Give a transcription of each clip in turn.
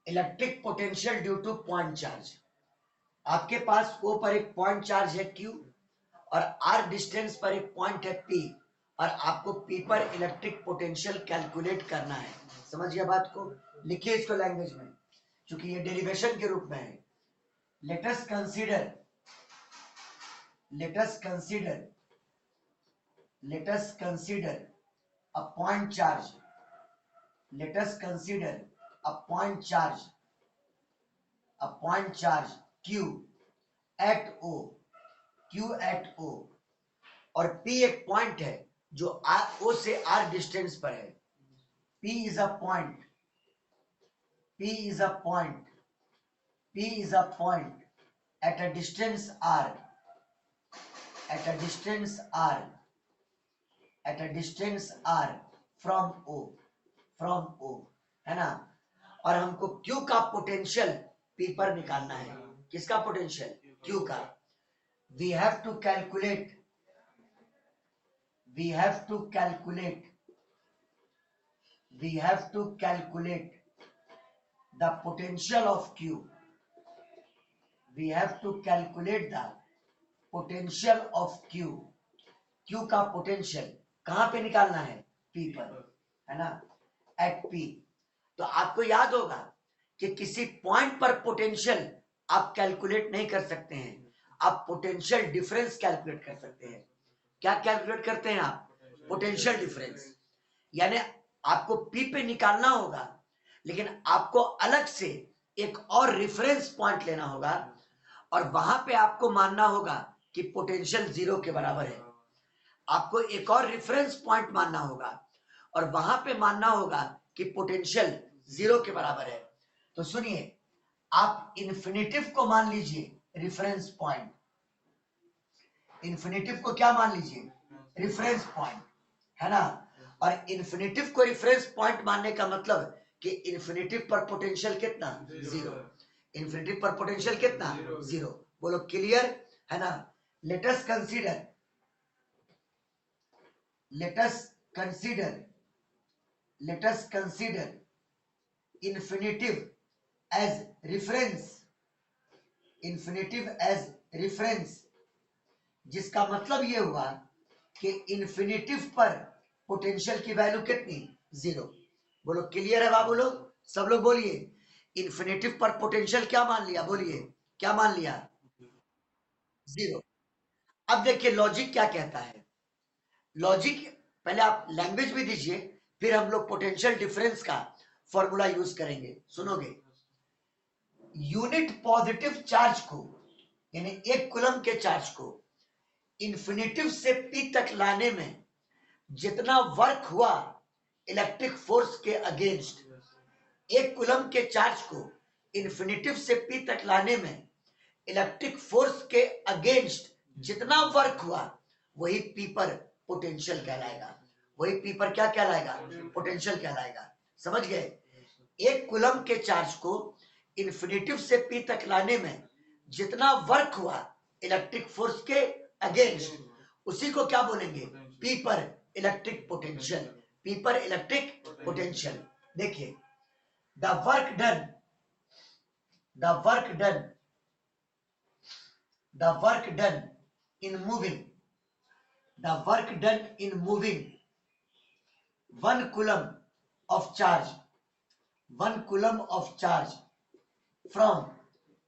Electric potential due two point charge. आपके पास O पर एक पॉइंट चार्ज है Q और R डिस्टेंस पर एक पॉइंट है P और आपको P पर इलेक्ट्रिक पोटेंशियल कैलकुलेट करना है। समझ गया बात को? लिखिए इसको लैंग्वेज में, क्योंकि ये डेरिवेशन के रूप में है। Let us consider a point charge. Let us consider a point charge Q at O और P एक पॉइंट है जो O से R डिस्टेंस पर है। P is a point at a distance R from O, है ना। और हमको Q का पोटेंशियल P पर निकालना है। किसका पोटेंशियल? Q का। we have to calculate the potential of Q. Q का पोटेंशियल कहां पे निकालना है? P पर, है ना, एट P। तो आपको याद होगा कि किसी पॉइंट पर पोटेंशियल आप कैलकुलेट नहीं कर सकते हैं, आप पोटेंशियल डिफरेंस कैलकुलेट कर सकते हैं। क्या कैलकुलेट करते हैं आप? Potential difference. यानी आपको P पे निकालना होगा, लेकिन आपको अलग से एक और रेफरेंस पॉइंट लेना होगा और वहां पे आपको मानना होगा कि पोटेंशियल 0 के बराबर है। आपको एक और रेफरेंस पॉइंट मानना होगा और वहां पे मानना होगा कि पोटेंशियल 0 के बराबर है। तो सुनिए, आप इन्फिनिटिव को मान लीजिए रेफरेंस पॉइंट। इन्फिनिटिव को क्या मान लीजिए? रेफरेंस पॉइंट, है ना। और इन्फिनिटिव को रेफरेंस पॉइंट मानने का मतलब कि इन्फिनिटिव पर पोटेंशियल कितना? 0। इन्फिनिटिव पर पोटेंशियल कितना? 0। बोलो क्लियर, है ना। Let us consider infinitive as reference, जिसका मतलब ये हुआ कि इन्फिनिटिव पर पोटेंशियल की वैल्यू कितनी? 0। बोलो क्लियर है बाबू लोग? सब लोग बोलिए, इन्फिनिटिव पर पोटेंशियल क्या मान लिया? बोलिए, क्या मान लिया? 0। अब देखिए लॉजिक क्या कहता है। लॉजिक, पहले आप लैंग्वेज भी दीजिए, फिर हम लोग पोटेंशियल डिफरेंस का फॉर्मूला यूज करेंगे। सुनोगे, यूनिट पॉजिटिव चार्ज को, यानी 1 कूलम के चार्ज को इन्फिनिटिव से P तक लाने में जितना वर्क हुआ इलेक्ट्रिक फोर्स के अगेंस्ट, 1 कूलम के चार्ज को इन्फिनिटिव से P तक लाने में इलेक्ट्रिक फोर्स के अगेंस्ट जितना वर्क हुआ वही P पर पोटेंशियल कहलाएगा। वही P पर क्या कहलाएगा? पोटेंशियल कहलाएगा। समझ गए? 1 कूलम के चार्ज को इन्फिनिटिव से P तक लाने में जितना वर्क हुआ इलेक्ट्रिक फोर्स के अगेंस्ट, उसी को क्या बोलेंगे? P पर इलेक्ट्रिक पोटेंशियल। P पर इलेक्ट्रिक पोटेंशियल। देखिए, the work done in moving 1 coulomb of charge from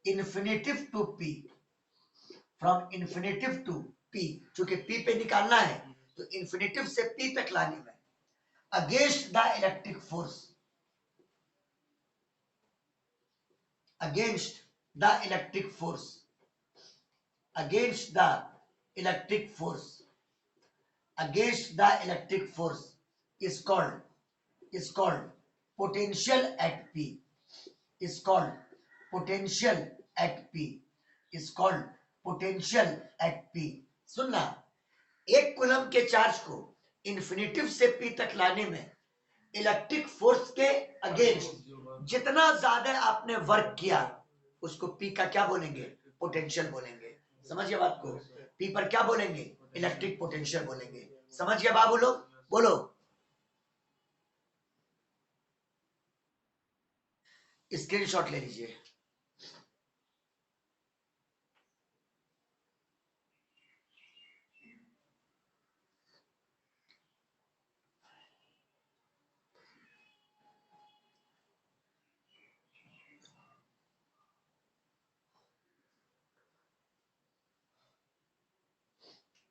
infinitive to P, चूंकि P पे निकालना है तो इन्फिनिटिव से P तक लाने में against the electric force is called potential at P. सुनना, 1 कूलम के चार्ज को इन्फिनिटिव से P तक लाने में इलेक्ट्रिक फोर्स के अगेंस्ट जितना ज्यादा आपने वर्क किया उसको P का क्या बोलेंगे? पोटेंशियल बोलेंगे। समझिए बात को? P पर क्या बोलेंगे? इलेक्ट्रिक पोटेंशियल बोलेंगे। समझ गए बाबू लोग? बोलो। स्क्रीनशॉट ले लीजिए।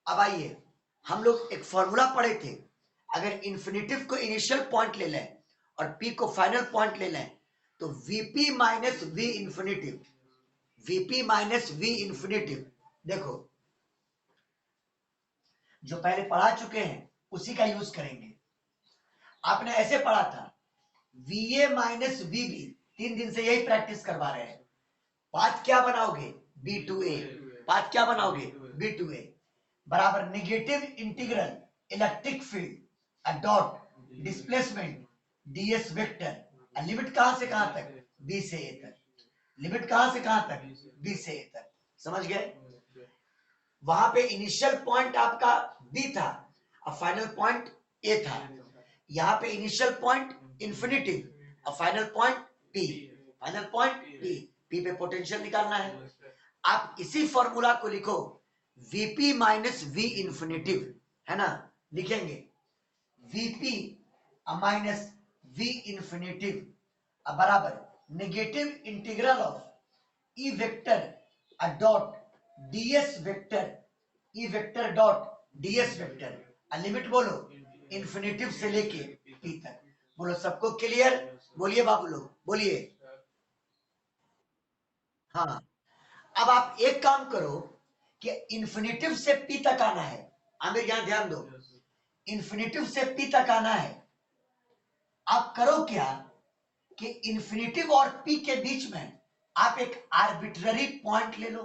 अब आइए, हम लोग एक फॉर्मूला पढ़े थे, अगर इन्फिनिटिव को इनिशियल पॉइंट ले लें और पी को फाइनल पॉइंट ले लें तो VP minus V infinity, VP minus V infinity, देखो जो पहले पढ़ा चुके हैं उसी का यूज करेंगे। आपने ऐसे पढ़ा था वीए माइनस वीबी, 3 दिन से यही प्रैक्टिस करवा रहे हैं। पाथ क्या बनाओगे, बी टू ए, पाथ क्या बनाओगे, बी टू ए बराबर negative integral electric field dot displacement DS vector, limit कहां से कहां तक, बी से ए तक, लिमिट कहां से कहां तक, बी से ए तक, समझ गए। वहां पे इनिशियल पॉइंट आपका बी था और फाइनल पॉइंट ए था, यहाँ पे इनिशियल पॉइंट इंफिनिटिव और final point P, final point P, P पे पोटेंशियल निकालना है। आप इसी फॉर्मूला को लिखो वीपी माइनस वी इंफिनिटिव, है ना, लिखेंगे वीपी माइनस वी इंफिनिटिव बराबर negative integral of E vector dot DS vector, E vector dot DS vector, limit बोलो इंफिनिटिव से लेके पी तक। बोलो सबको क्लियर, बोलिए बाबू लोग बोलिए। हाँ, अब आप एक काम करो कि इंफिनिटिव से पी तक आना है, आमिर यहां ध्यान दो, इंफिनिटिव से पी तक आना है। आप करो क्या कि इंफिनिटिव और पी के बीच में आप एक आर्बिट्ररी पॉइंट ले लो,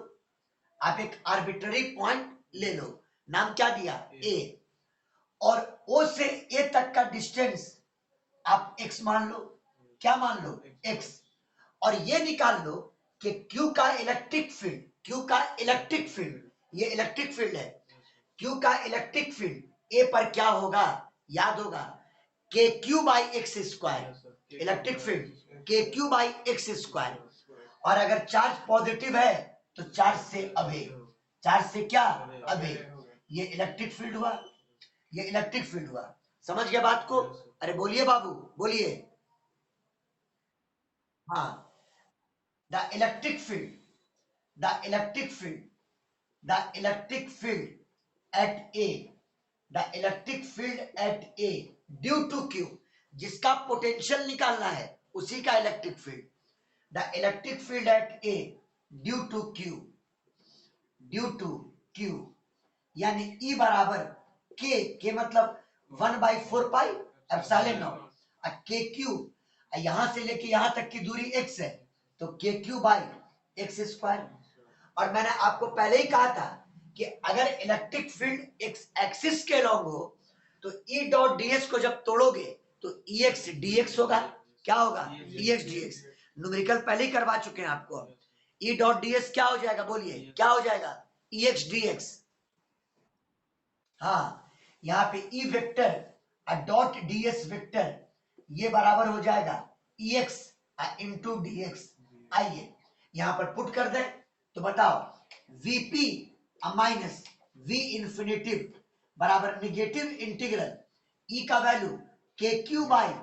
आप एक आर्बिट्ररी पॉइंट ले लो, नाम क्या दिया, ए, और ओ से ए तक का डिस्टेंस आप x मान लो, क्या मान लो, x, और ये निकाल लो कि Q का इलेक्ट्रिक फील्ड, Q का इलेक्ट्रिक फील्ड, ये इलेक्ट्रिक फील्ड है, Q का इलेक्ट्रिक फील्ड A पर क्या होगा, याद होगा के Q by x square, electric field के क्यू बाई एक्स स्क्वायर, और अगर चार्ज पॉजिटिव है तो चार्ज से अबे, चार्ज से क्या, अबे, ये इलेक्ट्रिक फील्ड हुआ, ये इलेक्ट्रिक फील्ड हुआ, समझ गया बात को। अरे बोलिए बाबू बोलिए। हाँ, the electric field, the electric field, the electric field at A, the electric field at A due to Q, जिसका पोटेंशियल निकालना है उसी का electric field, the electric field at A due to Q, due to Q, यानी E बराबर के मतलब 1/4 pi epsilon nought, K Q यहां से लेके यहां तक की दूरी x है तो के क्यू बाई एक्स स्क्वायर। और मैंने आपको पहले ही कहा था कि अगर इलेक्ट्रिक फील्ड एक्स एक्सिस के लॉन्ग हो तो ई डॉट डीएक्स को जब तोड़ोगे तो ई एक्स डीएक्स होगा, क्या होगा, ई एक्स डीएक्स, न्यूमेरिकल पहले ही करवा चुके हैं आपको। ई डॉट डीएक्स क्या हो जाएगा, बोलिए क्या हो जाएगा, ई एक्स डीएक्स। हाँ, यहाँ पे E vector dot DS vector ये बराबर हो जाएगा ई एक्स इंटू डीएक्स। आइए यहां पर पुट कर दें तो बताओ वीपी माइनस वी इंफिनिटिव बराबर निगेटिव इंटीग्रल ई का वैल्यू के Q by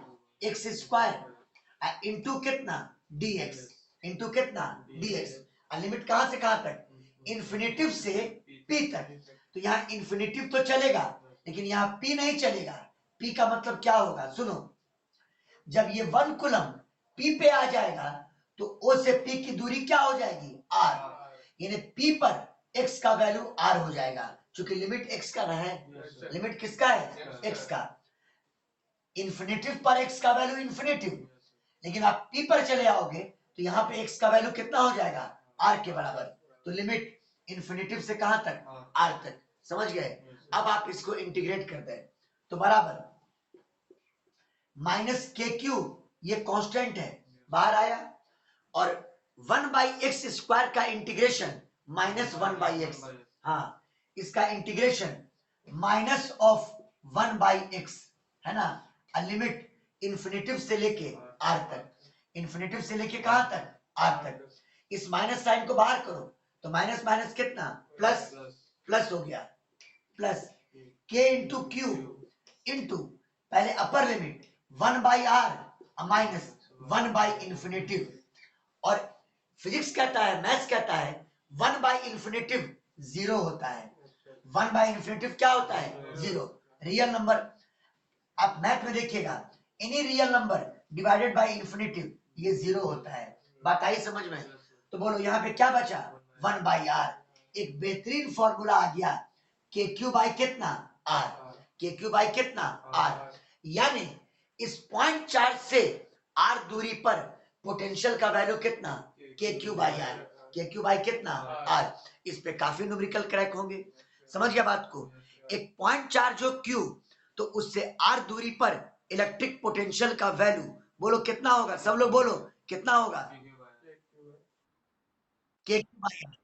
x square into कितना, डीएक्स, इंटू कितना, डीएक्स, लिमिट कहां से कहां तक, इंफिनिटिव से पी तक। तो यहाँ इंफिनिटिव तो चलेगा लेकिन यहाँ पी नहीं चलेगा, पी का मतलब क्या होगा, सुनो, जब ये 1 कूलम पी पे आ जाएगा तो ओ से पी की दूरी क्या हो जाएगी, आर, यानी पी पर एक्स का वैल्यू आर हो जाएगा, क्योंकि लिमिट एक्स का ना है, लिमिट किसका है, एक्स का, इंफिनिटिव पर एक्स का वैल्यू इंफिनिटिव, लेकिन आप पी पर चले आओगे तो यहाँ पे एक्स का वैल्यू कितना हो जाएगा, आर के बराबर, तो लिमिट इंफिनिटिव से कहां तक, आर तक, समझ गए। अब आप इसको इंटीग्रेट कर दें तो बराबर माइनस के क्यू, ये कांस्टेंट है बाहर आया, और 1/x स्क्वायर का इंटीग्रेशन -1/x, हाँ इसका इंटीग्रेशन माइनस ऑफ 1/x, है ना, लिमिट इंफिनिटिव से लेके आर तक, इन्फिनेटिव से लेके कहां तक, आर तक। इस माइनस साइन को बाहर करो तो माइनस माइनस कितना, प्लस, प्लस हो गया, प्लस के इंटू क्यू इंटू पहले अपर लिमिट 1/r माइनस 1/इन्फिनेटिव, और फिजिक्स कहता है, मैथ्स कहता है 1/इन्फिनेटिव 0 होता है। 1/इन्फिनेटिव क्या होता है, 0। रियल नंबर आप मैथ में देखिएगा, any real number divided by infinitive ये 0 होता है। बात आई समझ में? तो बोलो यहाँ पे क्या बचा, 1/r। एक बेहतरीन फॉर्मूला आ गया, के क्यू बाई कितना, आर, के क्यू बाई कितना, आर। यानी इस पॉइंट चार्ज से आर दूरी पर पोटेंशियल का वैल्यू कितना, के क्यू बाई आर, के क्यू बाई कितना, आर। इस पे काफी न्यूमेरिकल क्रैक होंगे, समझ गया बात को। एक पॉइंट चार्ज हो क्यू, तो उससे आर दूरी पर इलेक्ट्रिक पोटेंशियल का वैल्यू बोलो कितना होगा, सब लोग बोलो कितना होगा, के क्यू बाई आर।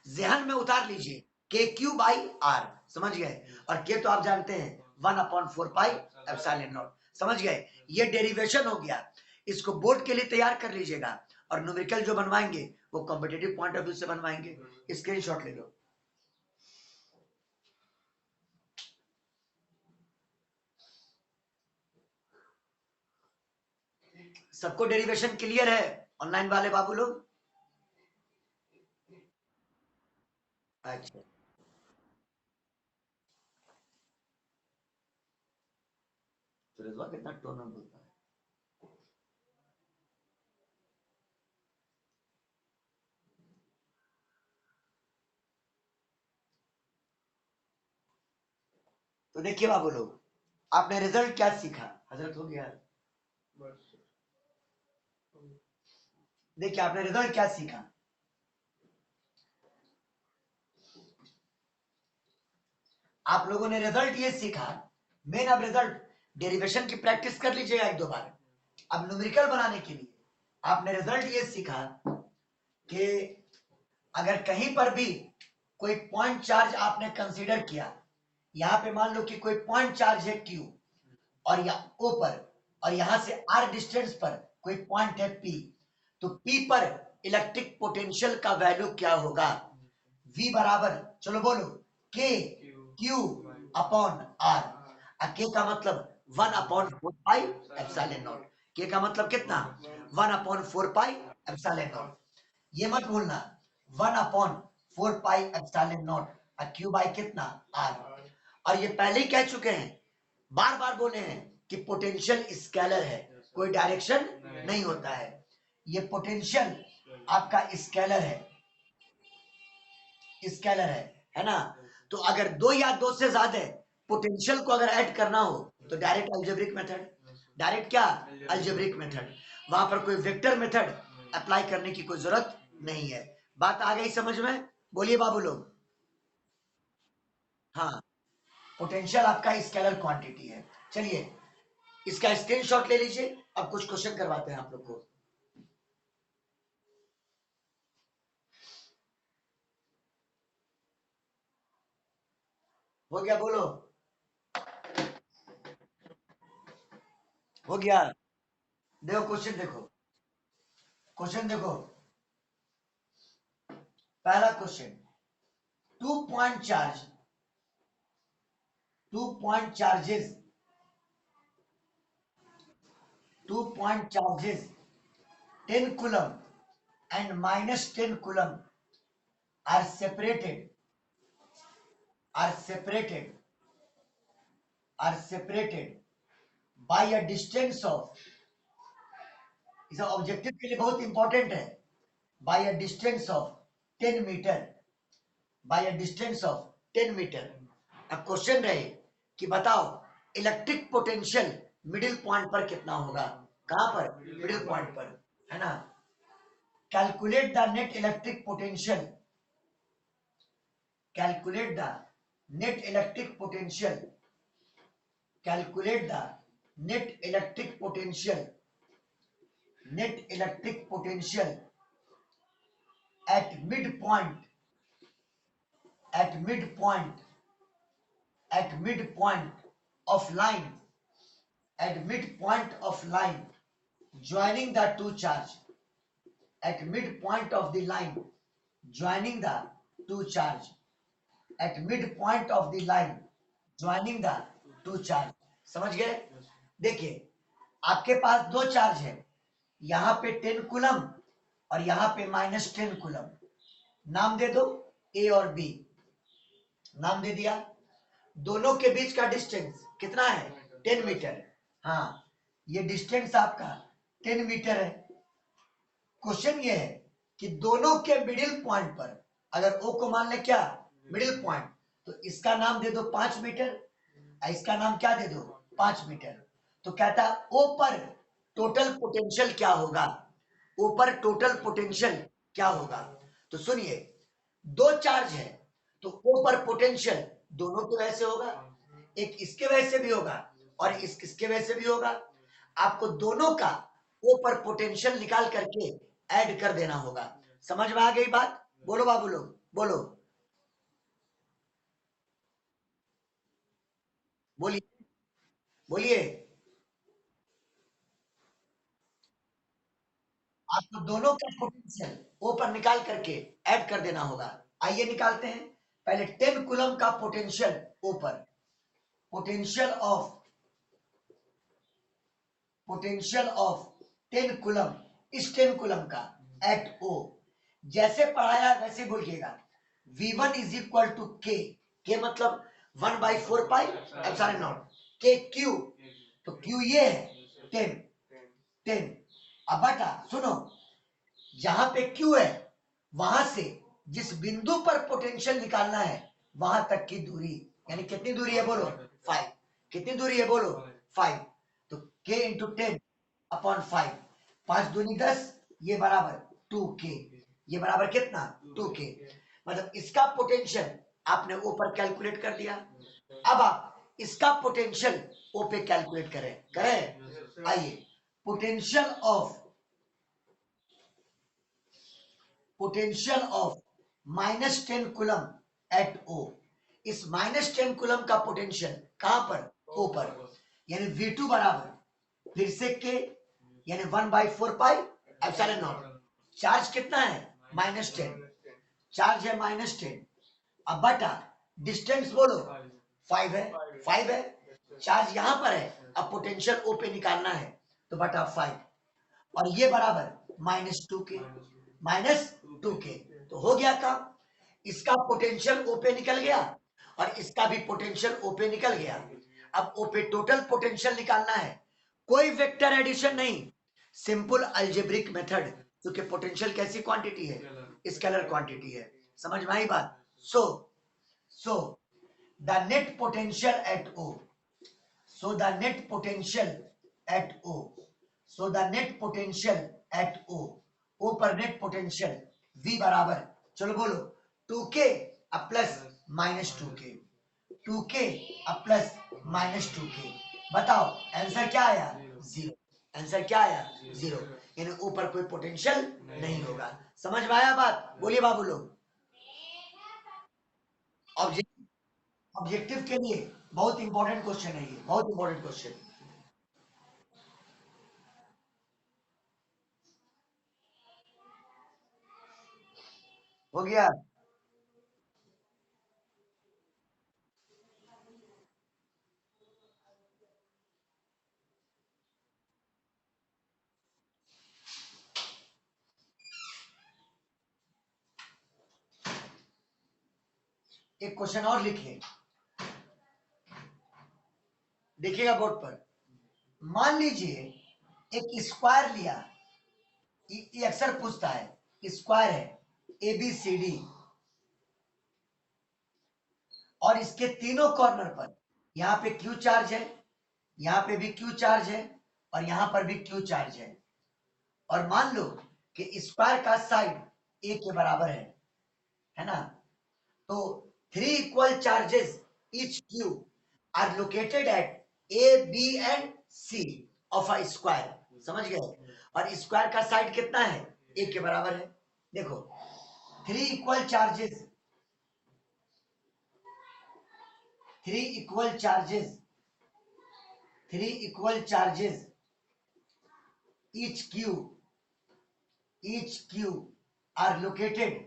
जहन में उतार लीजिए, के क्यू बाई आर, समझ गए। और के तो आप जानते हैं 1/4 पाई एप्सिलॉन नॉट, समझ गए। ये डेरिवेशन हो गया, इसको बोर्ड के लिए तैयार कर लीजिएगा, और न्यूमेरिकल जो बनवाएंगे वो कॉम्पिटिटिव पॉइंट ऑफ व्यू से बनवाएंगे। स्क्रीनशॉट ले लो। सबको डेरिवेशन क्लियर है, ऑनलाइन वाले बाबू लोग? अच्छा, फिरोजवा कितना टोन में बोलता है। तो देखिए बाबू लोग, आपने रिजल्ट क्या सीखा, हजरत हो गया। देखिए आपने रिजल्ट क्या सीखा, आप लोगों ने रिजल्ट ये सीखा, मेन अब रिजल्ट डेरिवेशन की प्रैक्टिस कर लीजिएगा एक दो बार। अब न्यूमेरिकल बनाने के लिए आपने रिजल्ट ये सीखा कि अगर कहीं पर भी कोई पॉइंट चार्ज आपने कंसीडर किया, यहां पे मान लो कि कोई पॉइंट चार्ज है क्यू, और या ओ पर, और यहां से आर डिस्टेंस पर कोई पॉइंट है पी, तो पी पर इलेक्ट्रिक पोटेंशियल का वैल्यू क्या होगा, V बराबर, चलो बोलो, के क्यू अपॉन आर। के का मतलब 1/4 पाई एप्सिलॉन नॉट, के का मतलब कितना, 1/4 पाई एप्सिलॉन नॉट। ये मत भूलना, 1/4 pi epsilon not, Q by कितना, आर। और ये पहले ही कह चुके हैं, बार बार बोले हैं कि पोटेंशियल स्केलर है, कोई डायरेक्शन नहीं होता है। ये पोटेंशियल आपका स्केलर है, स्केलर है ना। तो अगर दो या दो से ज्यादा पोटेंशियल को अगर ऐड करना हो तो डायरेक्ट अलजेब्रिक मेथड, डायरेक्ट क्या, अलजेब्रिक मेथड। वहां पर कोई वेक्टर मेथड अप्लाई करने की कोई जरूरत नहीं है। बात आ गई समझ में? बोलिए बाबू लोग। हाँ, पोटेंशियल आपका स्केलर क्वांटिटी है। चलिए इसका स्क्रीनशॉट ले लीजिए, अब कुछ क्वेश्चन करवाते हैं आप लोग को। हो गया, बोलो, हो गया। देखो क्वेश्चन देखो, क्वेश्चन देखो, पहला question, two point charge, two point charges, 2 point charges 10 coulomb and minus 10 coulomb are separated, are separated, are separated by a distance of, इस ऑब्जेक्टिव के लिए बहुत इंपॉर्टेंट है, by a distance of 10 metre, by a distance of 10 metre. अब question रहे कि बताओ electric potential middle point पर कितना होगा, कहां पर, मिडिल पॉइंट पर, है ना। Calculate the net electric potential, calculate the net electric potential, calculate the net electric potential, net electric potential at midpoint, at midpoint, at midpoint of line, at midpoint of line joining the two charge at midpoint of the line, joining the two charge at midpoint of the line, joining the two charge। समझ गए? देखिए आपके पास दो charge है, यहां पे 10 coulomb और यहां पे -10 कूलम। नाम दे दो ए और बी, नाम दे दिया। दोनों के बीच का डिस्टेंस कितना है? 10 मीटर। हाँ, ये डिस्टेंस आपका 10 मीटर है। क्वेश्चन ये है कि दोनों के मिडिल पॉइंट पर, अगर ओ को मान ले क्या मिडिल पॉइंट, तो इसका नाम दे दो 5 मीटर और इसका नाम क्या दे दो 5 मीटर। तो कहता है ओ पर टोटल पोटेंशियल क्या होगा, ओ पर टोटल पोटेंशियल क्या होगा। तो सुनिए, दो चार्ज है तो ओ पर पोटेंशियल दोनों की वजह से होगा, एक इसके वजह से भी होगा और इसके वजह से भी होगा। आपको दोनों का ओ पर पोटेंशियल निकाल करके ऐड कर देना होगा। समझ में आ गई बात? बोलो बाबू लोग, बोलो, बोलिए, बोलिए। आपको दोनों का पोटेंशियल ओ पर निकाल करके ऐड कर देना होगा। आइए निकालते हैं। पहले 10 कूलम का पोटेंशियल ओ पर, potential of, potential of 10 coulomb, इस 10 कूलम का एट ओ, जैसे पढ़ाया वैसे बोलिएगा। V1 इज इक्वल टू के मतलब 1/4 pi epsilon nought K Q. तो क्यू ये है 10, 10। अब बेटा सुनो, जहां पे क्यू है वहां से जिस बिंदु पर पोटेंशियल निकालना है वहां तक की दूरी, यानी कितनी दूरी है बोलो 5। कितनी दूरी है बोलो 5। तो k इंटू 10/5, 5 दूनी 10, ये बराबर 2k, ये बराबर कितना 2k। मतलब इसका पोटेंशियल आपने ऊपर कैलकुलेट कर दिया। अब आप इसका पोटेंशियल ओ पे कैलकुलेट करें, करें। आइए, potential of, potential of -10 coulomb at O, इस -10 कूलम का पोटेंशियल कहां पर ओ पर, यानी V2 बराबर फिर से के, यानी 1/4 पाई एप्सिलॉन नॉट। चार्ज कितना है -10, चार्ज है -10। अब बटा डिस्टेंस बोलो 5 है, 5 है। चार्ज यहां पर है, अब पोटेंशियल ओ पे निकालना है तो बटा 5, और ये बराबर -2k, -2k। तो हो गया काम। इसका पोटेंशियल ओ पे निकल गया और इसका भी पोटेंशियल ओ पे निकल गया। अब ओ पे टोटल पोटेंशियल निकालना है, कोई वेक्टर एडिशन नहीं, सिंपल अलजेब्रिक मेथड, क्योंकि पोटेंशियल कैसी क्वांटिटी है, स्केलर क्वांटिटी है। समझ में आई बात? So the net potential at O, so the net potential at O, so the net potential at O, O पर नेट पोटेंशियल V बराबर, चलो बोलो 2k अब प्लस -2k, 2k अब प्लस -2k। बताओ आंसर क्या आया? 0। आंसर क्या आया? 0। यानी ऊपर कोई पोटेंशियल नहीं होगा। समझ में आया बात? बोलिए बाबू लोग। ऑब्जेक्टिव के लिए बहुत इंपॉर्टेंट क्वेश्चन है ये, बहुत इंपॉर्टेंट क्वेश्चन। हो गया? एक क्वेश्चन और लिखिए, देखिएगा बोर्ड पर। मान लीजिए एक स्क्वायर लिया, ये अक्सर पूछता है, स्क्वायर है ए बी सी डी, और इसके तीनों कॉर्नर पर यहाँ पे क्यू चार्ज है, यहाँ पे भी क्यू चार्ज है और यहाँ पर भी क्यू चार्ज है। और मान लो कि स्क्वायर का साइड ए के बराबर है ना। तो 3 equal charges each Q are located at A B and C of a square. समझ गए? और स्क्वायर का साइड कितना है? ए के बराबर है। देखो 3 equal charges, 3 equal charges, 3 equal charges each Q are located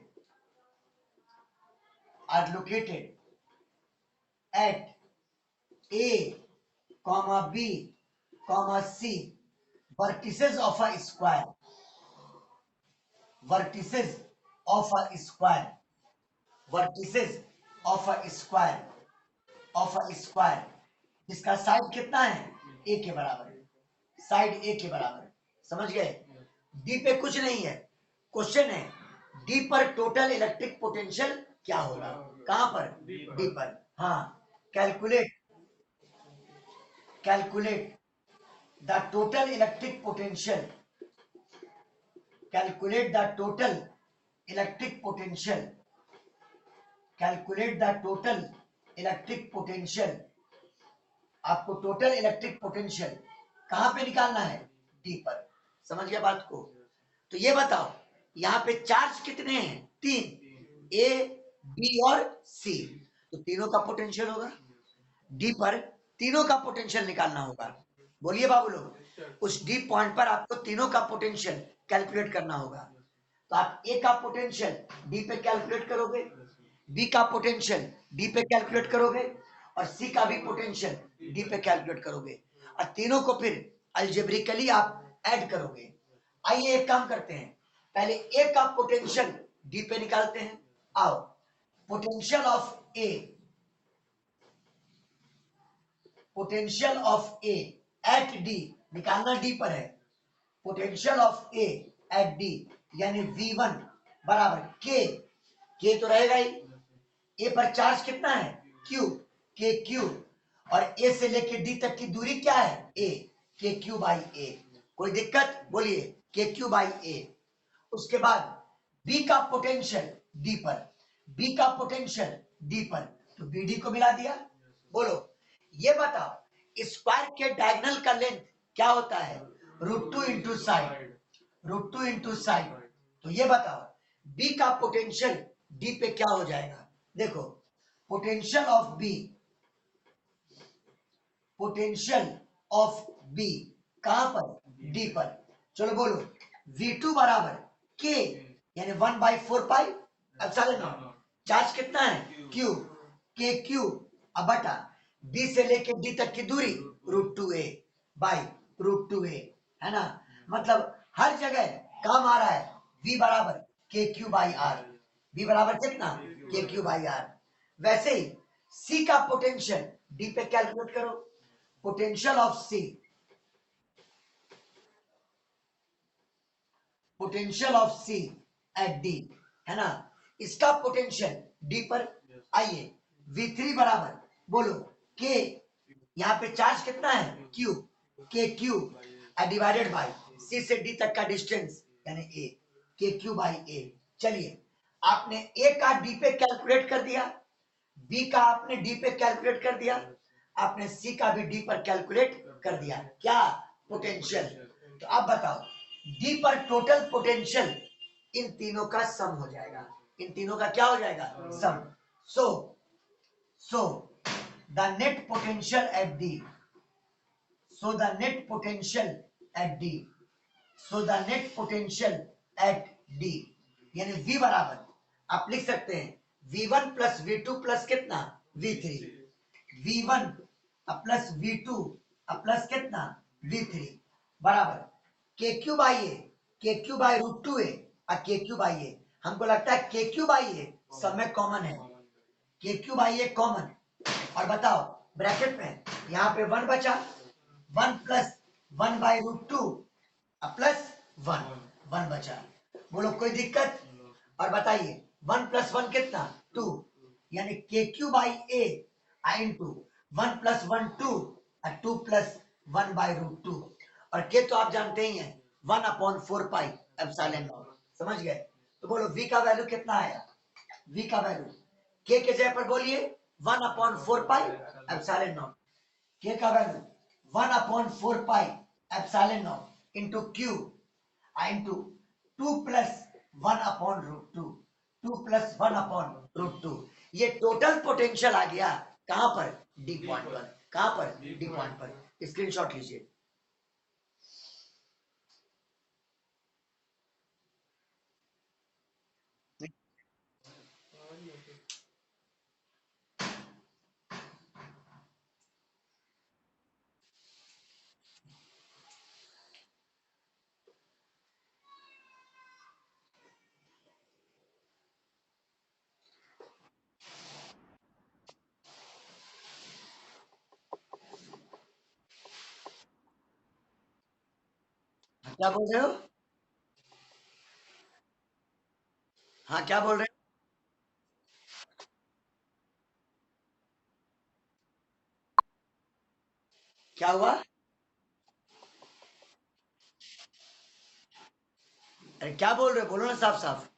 at A, B, C vertices of a square. Vertices of a square. Vertices of a square. जिसका साइड कितना है? A के बराबर. साइड A के बराबर. समझ गए? D पे कुछ नहीं है. क्वेश्चन है D पर टोटल इलेक्ट्रिक पोटेंशियल क्या होगा? कहां पर? D पर. हाँ, calculate the total electric potential. Calculate the total electric potential. Calculate the total electric potential. आपको टोटल इलेक्ट्रिक पोटेंशियल कहां पे निकालना है? डी पर. समझ गया बात को? तो ये बताओ यहाँ पे चार्ज कितने हैं? 3, ए, बी और सी. तो तीनों का पोटेंशियल होगा. डी पर तीनों का पोटेंशियल निकालना होगा. बोलिए बाबू लोग, उस डी पॉइंट पर आपको तीनों का पोटेंशियल कैलकुलेट करना होगा. तो आप ए का पोटेंशियल डी पे कैलकुलेट करोगे, बी का पोटेंशियल डी पे कैलकुलेट करोगे और सी का भी पोटेंशियल डी पे कैलकुलेट करोगे और तीनों को फिर अलजेब्रिकली आप ऐड करोगे. आइए एक काम करते हैं, पहले ए का पोटेंशियल डी पे निकालते हैं. आओ, potential of A at D निकालना. डी पर है. Potential of A at D यानी V1 बराबर के तो रहेगा ही. ए पर चार्ज कितना है? Q और ए से लेके डी तक की दूरी क्या है? ए. KQ बाई ए. कोई दिक्कत? बोलिए. KQ बाई ए. उसके बाद बी का पोटेंशियल डी पर, तो BD को मिला दिया. बोलो, ये बताओ स्क्वायर के डायगोनल का लेंथ क्या होता है? √2 इंटू साइड. तो ये बताओ बी का पोटेंशियल डी पे क्या हो जाएगा? देखो, पोटेंशियल ऑफ बी कहां पर? डी पर. चलो बोलो, V2 बराबर K यानी 1/4 पाई एप्सिलॉन नॉट. चार्ज कितना है? Q. KQ अब बटा B से लेके D तक की दूरी √2a बाई √2a है ना. मतलब हर जगह काम आ रहा है V बराबर KQ बाई R. V बराबर कितना? KQ by R. वैसे ही C का पोटेंशियल D पे कैलकुलेट करो. Potential of C at D है ना. इसका पोटेंशियल D पर. आइए, V3 बराबर बोलो K. यहाँ पे चार्ज कितना है? Q. KQ divided by C से D तक का डिस्टेंस यानी A. KQ by A. चलिए, आपने A का D पे कैलकुलेट कर दिया, B का आपने D पे कैलकुलेट कर दिया, आपने C का भी D पर कैलकुलेट कर दिया. क्या? पोटेंशियल. तो अब बताओ D पर टोटल पोटेंशियल इन तीनों का सम हो जाएगा. इन तीनों का क्या हो जाएगा? सम. So the net potential at D. यानी V बराबर आप लिख सकते हैं V1 प्लस V2 प्लस कितना? V3. V1 plus V2 plus कितना? V3 बराबर KQ बाई √2a और KQ बाई a. हमको लगता है KQ बाई a सब में कॉमन है. KQ by a common. और बताओ ब्रैकेट में यहाँ पे 1 बचा, 1 प्लस 1 बाई √2 प्लस 1 बचा. बोलो कोई दिक्कत? और बताइए 1 प्लस 1 कितना? 2 यानी KQ by a into 1 plus 1 2 और 2 प्लस 1 बाई √2. और K तो आप जानते ही हैं 1/4 पाई एप्सिलॉन नॉट. समझ गए? तो बोलो V का वैल्यू कितना आया? V का वैल्यू K के जगह पर बोलिए 1/4 पाई एप्सिलॉन नॉट. K का value 1/4 pi epsilon not into Q into 2 plus 1/√2. 2 plus 1/√2. ये टोटल पोटेंशियल आ गया. कहां पर? डी पॉइंट पर. कहां पर? डी पॉइंट पर. स्क्रीनशॉट लीजिए. क्या बोल रहे हो? हाँ क्या बोल रहे हो? क्या हुआ? अरे क्या बोल रहे हो, बोलो ना साफ साफ।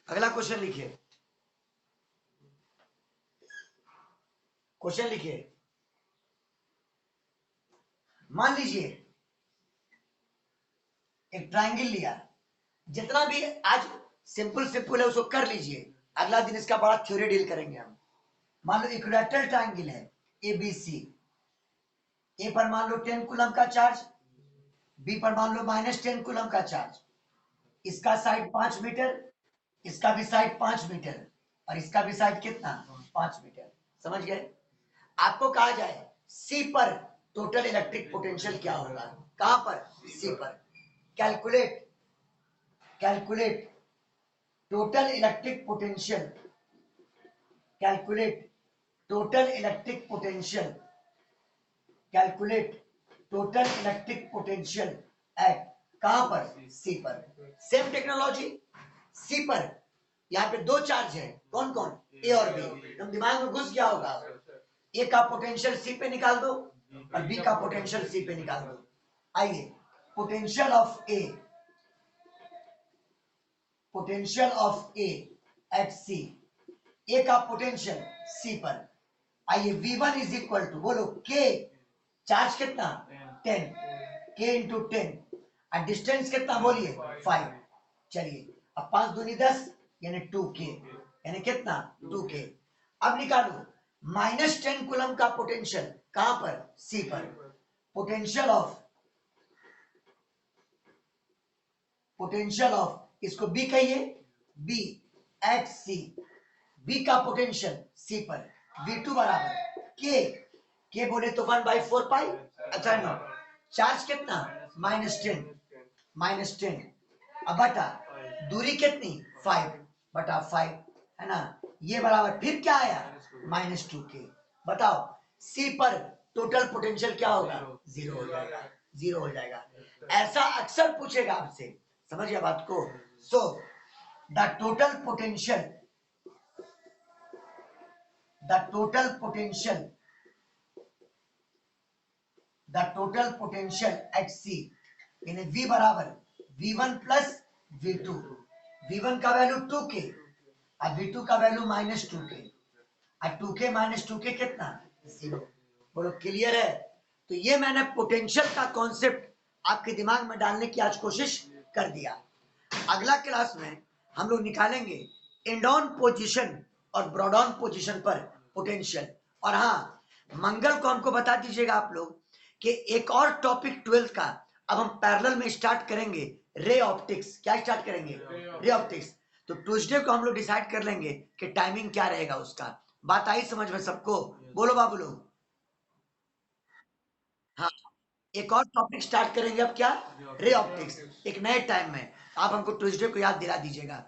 अगला क्वेश्चन लिखिए, क्वेश्चन लिखिए। मान लीजिए एक ट्रायंगल लिया, जितना भी आज सिंपल सिंपल है उसको कर लीजिए, अगला दिन इसका बड़ा थ्योरी डील करेंगे हम। मान लो इक्वेटोरियल ट्रायंगल है एबीसी, ए पर मान लो 10 कूलम का चार्ज, बी पर मान लो -10 कूलम का चार्ज, इसका साइड 5 मीटर, इसका भी साइड 5 मीटर, और इसका भी साइड कितना 5 मीटर। समझ गए? आपको कहा जाए सी पर टोटल इलेक्ट्रिक पोटेंशियल क्या होगा। कहां पर? सी पर। Calculate, calculate total electric potential, calculate total electric potential, calculate total electric potential at, कहां पर? सी पर। सेम टेक्नोलॉजी, सी पर यहाँ पे दो चार्ज है, कौन कौन? ए और बी। तुम दिमाग में घुस गया होगा, ए का पोटेंशियल सी पे निकाल दो और बी का पोटेंशियल सी पे निकाल दो। आइए, potential of A, potential of A at C, A का पोटेंशियल सी पर। आइए V1 इज इक्वल टू, बोलो के, चार्ज कितना 10, के इंटू 10, और डिस्टेंस कितना बोलिए 5। चलिए अब 5 दूनी 10 यानी 2k, यानी कितना 2k। अब निकालो -10 कूलम का पोटेंशियल, कहां पर? सी पर। पोटेंशियल ऑफ, पोटेंशियल ऑफ इसको बी कहिए, बी एट सी, बी का पोटेंशियल सी पर V2 बराबर के बोले तो 1/4 पाई, अच्छा नो, चार्ज कितना -10, -10, अब बटा दूरी कितनी 5 बटा 5, है ना, ये बराबर फिर क्या आया -2k। बताओ सी पर टोटल पोटेंशियल क्या होगा? 0 हो जाएगा, 0 हो जाएगा। ऐसा अक्सर पूछेगा आपसे, समझिए बात को। So the total potential, the total potential, the total potential at C यानी V बराबर V1 प्लस V2, V1 का वैल्यू 2k और V2 का वैल्यू -2k, और 2k -2k कितना 0। बोलो क्लियर है? तो ये मैंने पोटेंशियल का कॉन्सेप्ट आपके दिमाग में डालने की आज कोशिश कर दिया। अगला क्लास में हम लोग निकालेंगे एंड ऑन पोजीशन और ब्रॉड ऑन पोजीशन पर पोटेंशियल। और हाँ, मंगल को हमको बता दीजिएगा आप लोग कि एक और टॉपिक 12th का अब हम पैरेलल में स्टार्ट करेंगे, रे ऑप्टिक्स। क्या स्टार्ट करेंगे? Ray optics. तो ट्यूसडे को हम लोग डिसाइड कर लेंगे कि टाइमिंग क्या रहेगा उसका। बात आई समझ में सबको? बोलो बाबू लोग। हाँ, एक और टॉपिक स्टार्ट करेंगे अब, क्या? रे ऑप्टिक्स, एक नए टाइम में। आप हमको ट्यूसडे को याद दिला दीजिएगा।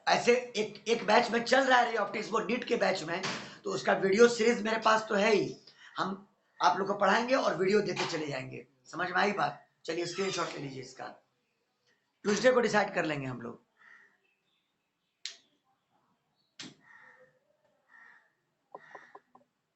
ऐसे एक एक बैच में चल रहा है रे ऑप्टिक्स, वो नीट के बैच में, तो उसका वीडियो सीरीज मेरे पास तो है ही, हम आप लोग को पढ़ाएंगे और वीडियो देते चले जाएंगे। समझ में आई बात? चलिए स्क्रीनशॉट ले लीजिए इसका, ट्यूसडे को डिसाइड कर लेंगे हम लोग।